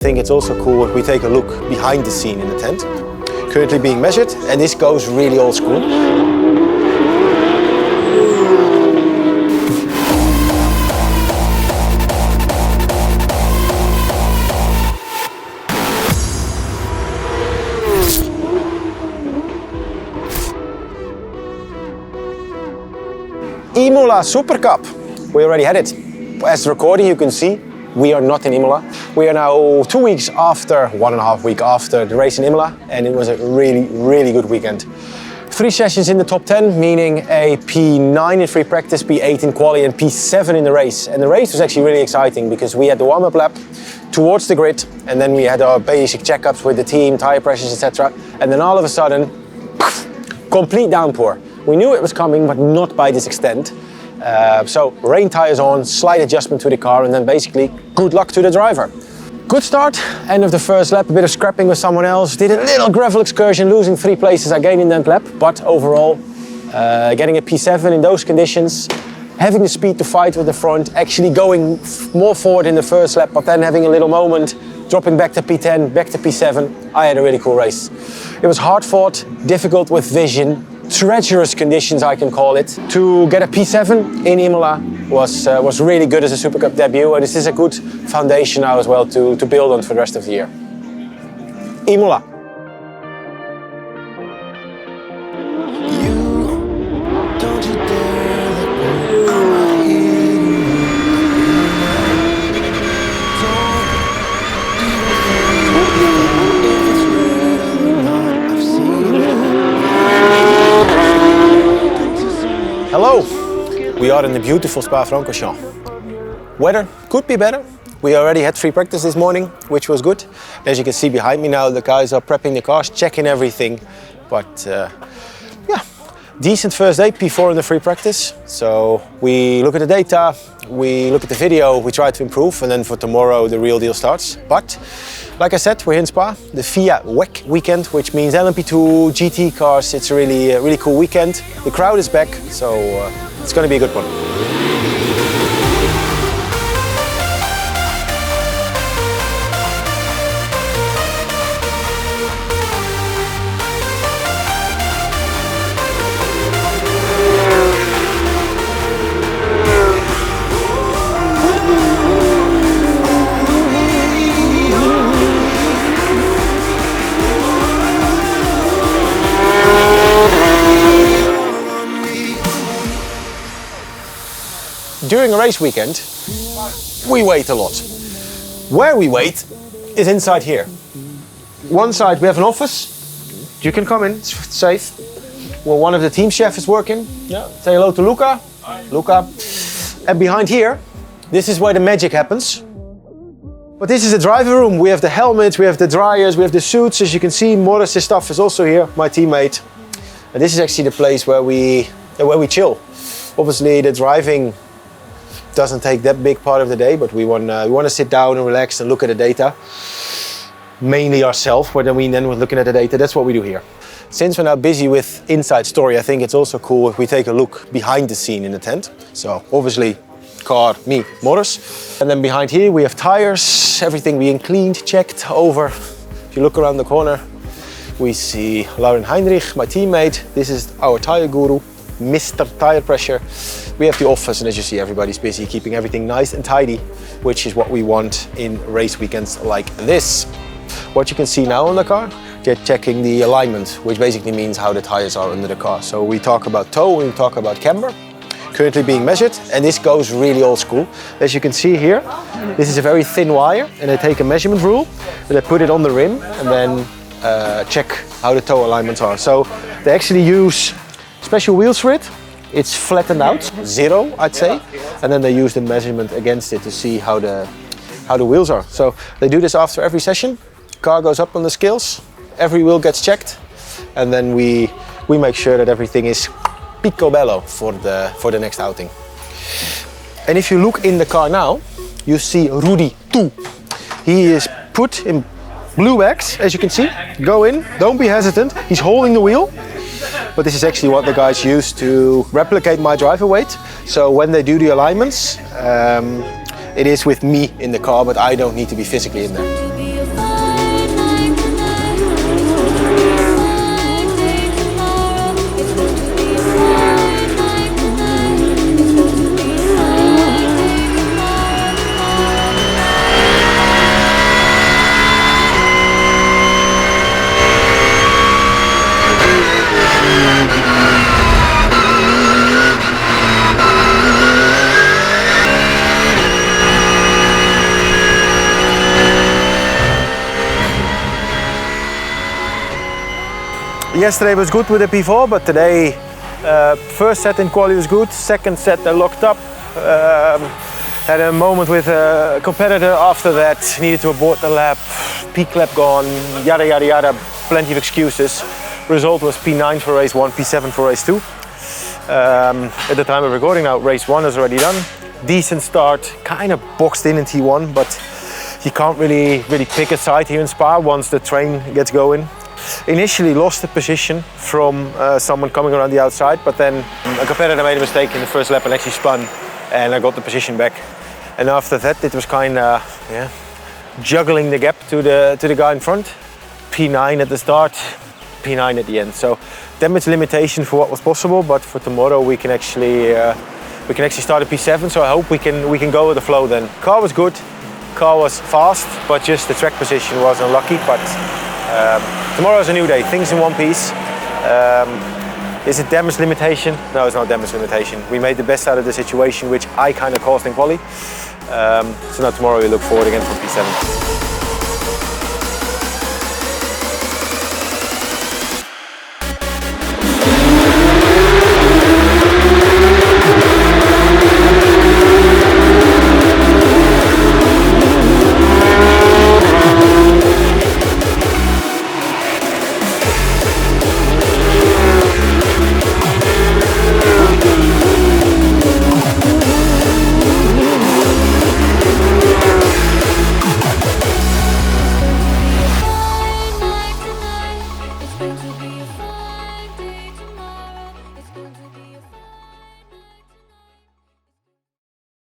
I think it's also cool if we take a look behind the scene in the tent. Currently being measured, and this goes really old school. Imola Super Cup. We already had it. As the recording you can see, we are not in Imola. We are now 2 weeks after, 1.5 weeks after the race in Imola, and it was a really good weekend. 3 sessions in the top 10, meaning a P9 in free practice, P8 in quali and P7 in the race. And the race was actually really exciting because we had the warm-up lap towards the grid, and then we had our basic checkups with the team, tire pressures, etc. And then all of a sudden, complete downpour. We knew it was coming, but not by this extent. So rain tires on, slight adjustment to the car, and then basically good luck to the driver. Good start, end of the first lap, a bit of scrapping with someone else, did a little gravel excursion, losing 3 places again in that lap, but overall getting a P7 in those conditions, having the speed to fight with the front, actually going more forward in the first lap, but then having a little moment, dropping back to P10, back to P7. I had a really cool race. It was hard fought, difficult with vision, treacherous conditions, I can call it. To get a P7 in Imola was really good as a Super Cup debut, and this is a good foundation now as well to build on for the rest of the year. Imola. Hello, we are in the beautiful Spa-Francorchamps. Weather could be better. We already had free practice this morning, which was good. As you can see behind me now, the guys are prepping the cars, checking everything. But yeah, decent first day, P4 in the free practice. So we look at the data, we look at the video, we try to improve, and then for tomorrow the real deal starts. But like I said, we're in Spa, the FIA WEC weekend, which means LMP2, GT cars. It's a really cool weekend. The crowd is back, so it's going to be a good one. During a race weekend, we wait a lot. Where we wait is inside here. One side we have an office. You can come in, it's safe. Well, one of the team chefs is working. Yeah. Say hello to Luca. Hi. Luca. And behind here, this is where the magic happens. But this is the driver room. We have the helmets, we have the dryers, we have the suits. As you can see, Morris' stuff is also here, my teammate. And this is actually the place where we chill. Obviously, the driving doesn't take that big part of the day, but we want to sit down and relax and look at the data. Mainly ourselves, but then we're looking at the data. That's what we do here. Since we're now busy with inside story, I think it's also cool if we take a look behind the scene in the tent. So obviously, car, me, Morris. And then behind here we have tires, everything being cleaned, checked over. If you look around the corner, we see Lauren Heinrich, my teammate. This is our tire guru, Mr. Tire Pressure. We have the office, and as you see, everybody's busy keeping everything nice and tidy, which is what we want in race weekends like this. What you can see now on the car, they're checking the alignment, which basically means how the tires are under the car. So we talk about toe, we talk about camber, currently being measured, and this goes really old school. As you can see here, this is a very thin wire, and they take a measurement rule, and they put it on the rim, and then check how the toe alignments are. So they actually use special wheels for it. It's flattened out, 0, I'd say, and then they use the measurement against it to see how the wheels are. So they do this after every session. Car goes up on the scales, every wheel gets checked, and then we make sure that everything is picobello for the next outing. And if you look in the car now, you see Rudy 2. He is put in blue bags, as you can see. Go in, don't be hesitant. He's holding the wheel. But this is actually what the guys use to replicate my driver weight. So when they do the alignments, it is with me in the car, but I don't need to be physically in there. Yesterday was good with the P4, but today first set in quali was good, second set I locked up. Had a moment with a competitor after that, needed to abort the lap, peak lap gone, yada yada yada, plenty of excuses. Result was P9 for race 1, P7 for race 2. At the time of recording now, race 1 is already done. Decent start, kind of boxed in T1, but you can't really pick a side here in Spa once the train gets going. Initially lost the position from someone coming around the outside, but then a competitor made a mistake in the first lap and actually spun, and I got the position back. And after that, it was kind of juggling the gap to the guy in front. P9 at the start, P9 at the end. So damage limitation for what was possible, but for tomorrow we can actually start at P7. So I hope we can go with the flow then. Car was good, car was fast, but just the track position was unlucky. But tomorrow's a new day, things in one piece. Is it damage limitation? No, it's not damage limitation. We made the best out of the situation, which I kind of caused in quali. So now tomorrow we look forward again for P7.